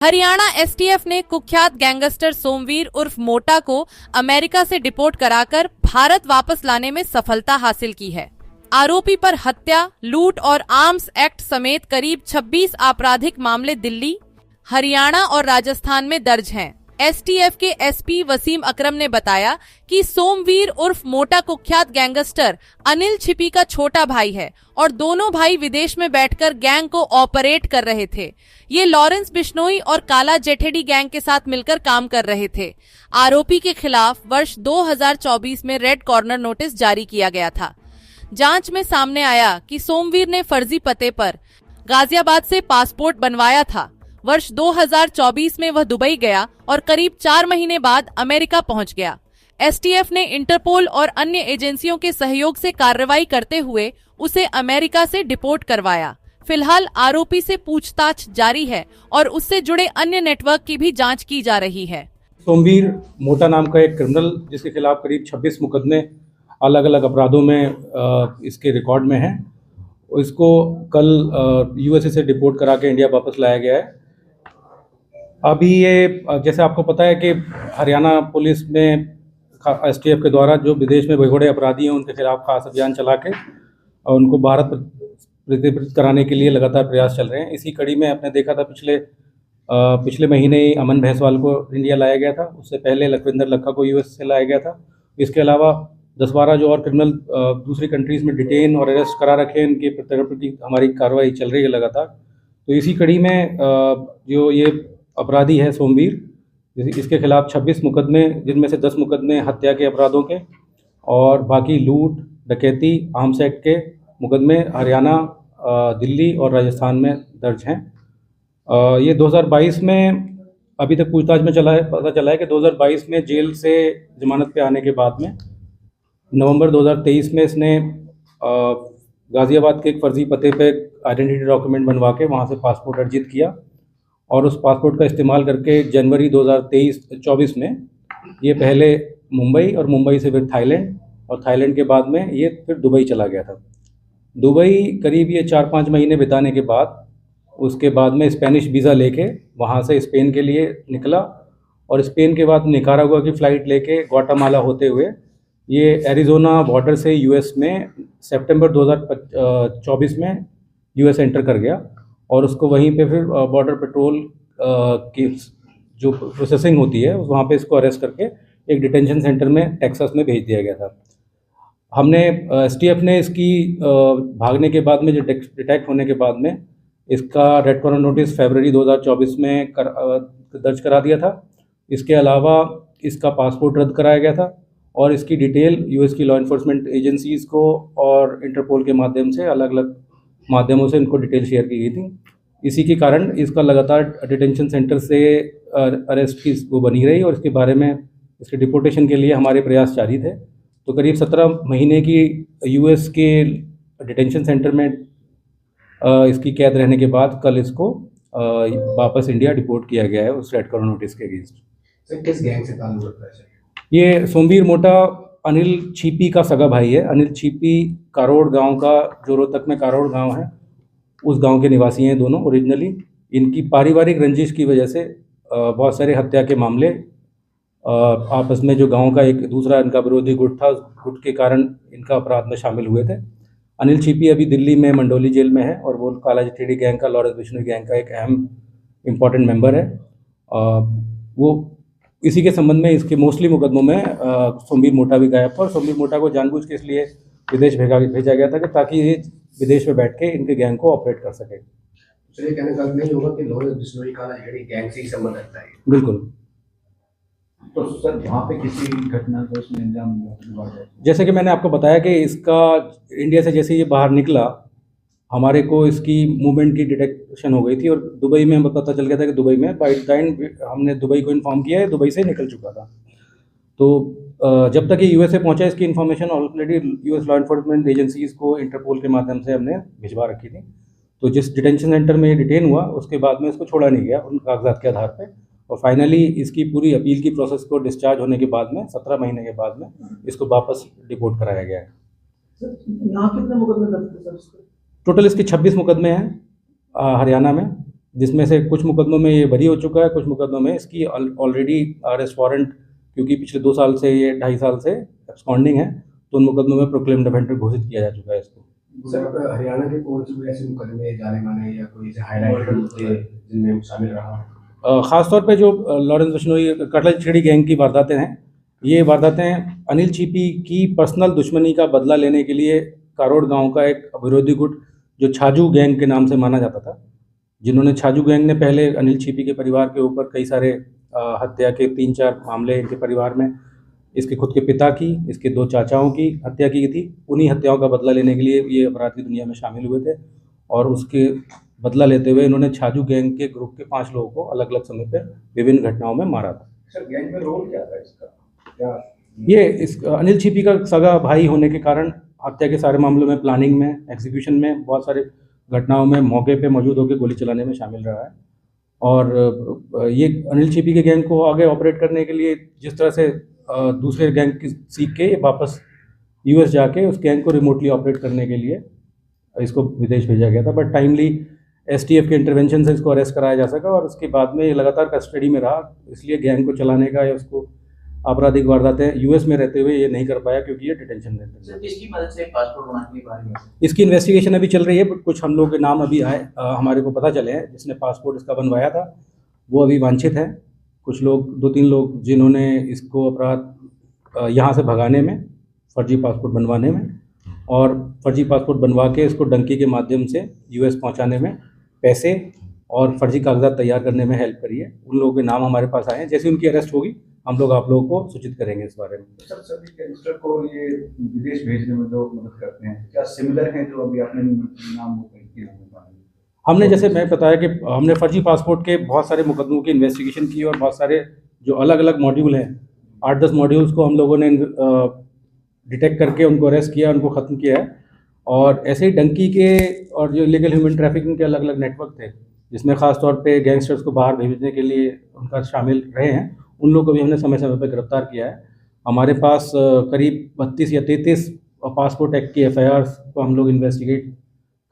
Haryana STF ने कुख्यात gangster Somvir उर्फ मोटा को अमेरिका से डिपोर्ट कराकर भारत वापस लाने में सफलता हासिल की है। आरोपी पर हत्या, लूट और आर्म्स एक्ट समेत करीब 26 आपराधिक मामले दिल्ली, हरियाणा और राजस्थान में दर्ज हैं। एसटीएफ के एसपी वसीम अकरम ने बताया कि सोमवीर उर्फ मोटा कुख्यात गैंगस्टर अनिल छिपी का छोटा भाई है और दोनों भाई विदेश में बैठकर गैंग को ऑपरेट कर रहे थे। ये लॉरेंस बिश्नोई और काला जेठेडी गैंग के साथ मिलकर काम कर रहे थे। आरोपी के खिलाफ वर्ष 2024 में रेड कॉर्नर नोटिस जारी किया गया था। जांच में सामने आया कि सोमवीर ने फर्जी पते पर गाजियाबाद से पासपोर्ट बनवाया था। वर्ष 2024 में वह दुबई गया और करीब 4 महीने बाद अमेरिका पहुंच गया। एसटीएफ ने इंटरपोल और अन्य एजेंसियों के सहयोग से कार्रवाई करते हुए उसे अमेरिका से डिपोर्ट करवाया। फिलहाल आरोपी से पूछताछ जारी है और उससे जुड़े अन्य नेटवर्क की भी जांच की जा रही है। सोमवीर मोटा नाम का एक क्रिमिनल जिसके खिलाफ करीब 26 मुकदमे अलग अलग अपराधों में इसके रिकॉर्ड में हैं, इसको कल यूएसए से डिपोर्ट करा के इंडिया वापस लाया गया है। अभी ये जैसे आपको पता है कि हरियाणा पुलिस में एसटीएफ के द्वारा जो विदेश में भगोड़े अपराधी हैं उनके खिलाफ खास अभियान चला के और उनको भारत प्रतिबद्ध कराने के लिए लगातार प्रयास चल रहे हैं। इसी कड़ी में आपने देखा था पिछले महीने ही अमन भैंसवाल को इंडिया लाया गया था, उससे पहले लखविंदर लक्खा को यूएस से लाया गया था। इसके अलावा 10-12 जो और क्रिमिनल दूसरी कंट्रीज़ में डिटेन और अरेस्ट करा रखे हैं, इनके प्रति हमारी कार्रवाई चल रही है लगातार। तो इसी कड़ी में जो ये अपराधी है सोमवीर, इसके खिलाफ 26 मुकदमे, जिनमें से 10 मुकदमे हत्या के अपराधों के और बाकी लूट, डकैती, आर्म्स एक्ट के मुकदमे हरियाणा, दिल्ली और राजस्थान में दर्ज हैं। ये 2022 में अभी तक पूछताछ में पता चला है कि 2022 में जेल से जमानत पे आने के बाद में नवंबर 2023 में इसने गाज़ियाबाद के एक फर्जी पते पे आइडेंटिटी डॉक्यूमेंट बनवा के वहाँ से पासपोर्ट अर्जित किया और उस पासपोर्ट का इस्तेमाल करके जनवरी 2024 में ये पहले मुंबई और मुंबई से फिर थाईलैंड और थाईलैंड के बाद में ये फिर दुबई चला गया था। दुबई करीब ये 4-5 महीने बिताने के बाद उसके बाद में स्पेनिश वीज़ा लेके वहाँ से स्पेन के लिए निकला और स्पेन के बाद निकारागुआ की फ़्लाइट लेके ग्वाटेमाला होते हुए ये एरिज़ोना बॉर्डर से यूएस में सितंबर 2024 में यूएस एंटर कर गया और उसको वहीं पे फिर बॉर्डर पेट्रोल की जो प्रोसेसिंग होती है वहाँ पे इसको अरेस्ट करके एक डिटेंशन सेंटर में टेक्सास में भेज दिया गया था। हमने एसटीएफ ने इसकी भागने के बाद में जो डिटेक्ट होने के बाद में इसका रेड कॉर्नर नोटिस फरवरी 2024 में दर्ज करा दिया था। इसके अलावा इसका पासपोर्ट रद्द कराया गया था और इसकी डिटेल यूएस की लॉ इन्फोर्समेंट एजेंसीज़ को और इंटरपोल के माध्यम से अलग अलग माध्यमों से इनको डिटेल शेयर की गई थी। इसी के कारण इसका लगातार डिटेंशन सेंटर से अरेस्ट की वो बनी रही और इसके बारे में इसके डिपोर्टेशन के लिए हमारे प्रयास जारी थे। तो करीब 17 महीने की यूएस के डिटेंशन सेंटर में इसकी कैद रहने के बाद कल इसको वापस इंडिया डिपोर्ट किया गया है उस रेड कॉर्नर नोटिस के अगेंस्ट। सर किस गैंग से ताल्लुक रखता है? ये सोमवीर मोटा अनिल छिपी का सगा भाई है। अनिल छिपी कारोड़ गांव का, जो रोहतक में कारोड़ गांव है, उस गांव के निवासी हैं दोनों ओरिजिनली। इनकी पारिवारिक रंजिश की वजह से बहुत सारे हत्या के मामले आपस में जो गांव का एक दूसरा इनका विरोधी गुट था, उस गुट के कारण इनका अपराध में शामिल हुए थे। अनिल छिपी अभी दिल्ली में मंडोली जेल में है और वो काला जेठेडी गैंग का, लॉरेंस बिश्नोई गैंग का एक अहम इम्पॉर्टेंट मेंबर है। वो इसी के संबंध में इसके मोस्टली मुकदमों में सोमवीर मोटा भी गायब था और सोमवीर मोटा को जानबूझ के इसलिए विदेश भेजा गया था कि ताकि ये विदेश में बैठ के इनके गैंग को ऑपरेट कर सके। तो ये कहने का नहीं होगा कि लॉरेंस बिश्नोई काला जेठेडी गैंग से ही संबंध रखता है? बिल्कुल। तो सर वहाँ पे किसी घटना को इसमें अंजाम दिया? जैसे कि मैंने आपको बताया कि इसका इंडिया से जैसे ये बाहर निकला, हमारे को इसकी मूवमेंट की डिटेक्शन हो गई थी और दुबई में पता चल गया था कि दुबई में बाई टाइम हमने दुबई को इन्फॉर्म किया है, दुबई से निकल चुका था। तो जब तक ये यूएस से पहुंचा इसकी information already US law enforcement agencies को इंटरपोल के माध्यम से हमने भिजवा रखी थी। तो जिस डिटेंशन सेंटर में ये डिटेन हुआ उसके बाद में इसको छोड़ा नहीं गया उन कागजात के आधार पर और फाइनली इसकी पूरी अपील की प्रोसेस को डिस्चार्ज होने के बाद में 17 महीने के बाद में इसको वापस डिपोर्ट कराया गया है। यहाँ कितने मुकदमे दर्ज थे सर? टोटल इसके 26 मुकदमे हैं हरियाणा में जिसमें से कुछ मुकदमों में ये बरी हो चुका है, कुछ मुकदमों में इसकी ऑलरेडी अरेस्ट वारंट, क्योंकि पिछले 2 साल से ये 2.5 साल से एब्सकॉन्डिंग है, तो उन मुकदमों में प्रोक्लेम्ड ऑफेंडर घोषित किया जा चुका है इसको। सर हरियाणा के कौन से ऐसे मुकदमे जाने माने या कोई ऐसे हाईलाइटेड मुद्दे जिनमें शामिल रहा? ख़ासतौर पे जो लॉरेंस बिश्नोई कटला चिड़ी गैंग की वारदातें हैं, ये वारदातें अनिल छिपी की पर्सनल दुश्मनी का बदला लेने के लिए कारोड़ गांव का एक विरोधी गुट जो छाजू गैंग के नाम से माना जाता था, जिन्होंने छाजू गैंग ने पहले अनिल छिपी के परिवार के ऊपर कई सारे हत्या के 3-4 मामले इनके परिवार में, इसके खुद के पिता की, इसके 2 चाचाओं की हत्या की थी। उन्हीं हत्याओं का बदला लेने के लिए ये अपराध की दुनिया में शामिल हुए थे और उसके बदला लेते हुए इन्होंने छाजू गैंग के ग्रुप के 5 लोगों को अलग अलग समय पर विभिन्न घटनाओं में मारा था। सर गैंग में रोल क्या था इसका? क्या ये इस अनिल छिपी का सगा भाई होने के कारण हत्या के सारे मामलों में, प्लानिंग में, एग्जीक्यूशन में, बहुत सारे घटनाओं में मौके पे मौजूद होकर गोली चलाने में शामिल रहा है। और ये अनिल छिपी के गैंग को आगे ऑपरेट करने के लिए जिस तरह से दूसरे गैंग की सीख के वापस यूएस जाके उस गैंग को रिमोटली ऑपरेट करने के लिए इसको विदेश भेजा गया था, बट टाइमली एसटीएफ के इंटरवेंशन से इसको अरेस्ट कराया जा सका और उसके बाद में ये लगातार कस्टडी में रहा। इसलिए गैंग को चलाने का या उसको आपराधिक वारदातें यूएस में रहते हुए ये नहीं कर पाया क्योंकि ये डिटेंशन में थे। सर किसकी मदद से पासपोर्ट बनाने के बारे में? इसकी इन्वेस्टिगेशन अभी चल रही है, बट कुछ हम लोग के नाम अभी आए, हमारे को पता चले हैं। जिसने पासपोर्ट इसका बनवाया था वो अभी वांछित है। कुछ लोग, 2-3 लोग जिन्होंने इसको अपराध यहाँ से भगाने में, फर्जी पासपोर्ट बनवाने में और फर्जी पासपोर्ट बनवा के इसको डंकी के माध्यम से यूएस पहुँचाने में पैसे और फर्जी कागजात तैयार करने में हेल्प करी है, उन लोगों के नाम हमारे पास आए हैं। जैसे उनकी अरेस्ट होगी हम लोग आप लोगों को सूचित करेंगे इस बारे में। सर सभी गैंगस्टर को ये विदेश भेजने में जो मदद करते हैं, क्या सिमिलर हैं जो अभी आपने नाम किए? हमने, जैसे मैं बताया कि हमने फर्जी पासपोर्ट के बहुत सारे मुकदमों की इन्वेस्टिगेशन की और बहुत सारे जो अलग अलग मॉड्यूल हैं, 8-10 मॉड्यूल्स को हम लोगों ने डिटेक्ट करके उनको अरेस्ट किया, उनको ख़त्म किया है। और ऐसे ही डंकी के और जो इलीगल ह्यूमन ट्रैफिकिंग के अलग अलग नेटवर्क थे, जिसमें ख़ास तौर पे गैंगस्टर्स को बाहर भेजने के लिए उनका शामिल रहे हैं, उन लोगों को भी हमने समय समय पर गिरफ्तार किया है। हमारे पास करीब 32 या 33 पासपोर्ट एक्ट की एफआईआर्स को हम लोग इन्वेस्टिगेट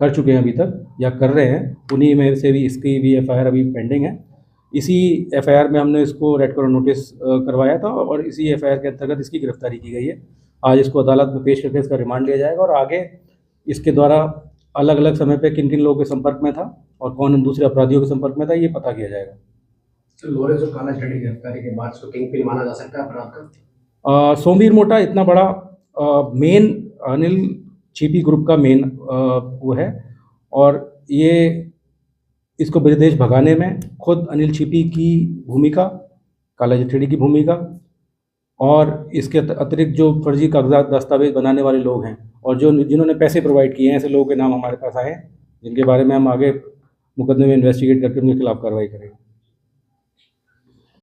कर चुके हैं अभी तक या कर रहे हैं। उन्हीं में से भी इसकी भी एफआईआर अभी पेंडिंग है। इसी एफआईआर में हमने इसको रेड कॉर्नर नोटिस करवाया था और इसी एफआईआर के अंतर्गत इसकी गिरफ्तारी की गई है। आज इसको अदालत में पेश करके इसका रिमांड लिया जाएगा और आगे इसके द्वारा अलग अलग समय पे किन किन लोगों के संपर्क में था और कौन दूसरे अपराधियों के संपर्क में था, ये पता किया जाएगा। तो लॉरेंस और काला चिड़ी गिरफ्तारी के बाद इसको किंग पिन माना जा सकता है अपराध का? सोमवीर मोटा इतना बड़ा मेन अनिल छिपी ग्रुप का मेन वो है और ये इसको विदेश भगाने में खुद अनिल छिपी की भूमिका, काला चिड़ी की भूमिका और इसके अतिरिक्त जो फर्जी कागजात दस्तावेज बनाने वाले लोग हैं और जो जिन्होंने पैसे प्रोवाइड किए हैं, ऐसे लोगों के नाम हमारे पास आए हैं, जिनके बारे में हम आगे मुकदमे में इन्वेस्टिगेट करके उनके खिलाफ कार्रवाई करेंगे।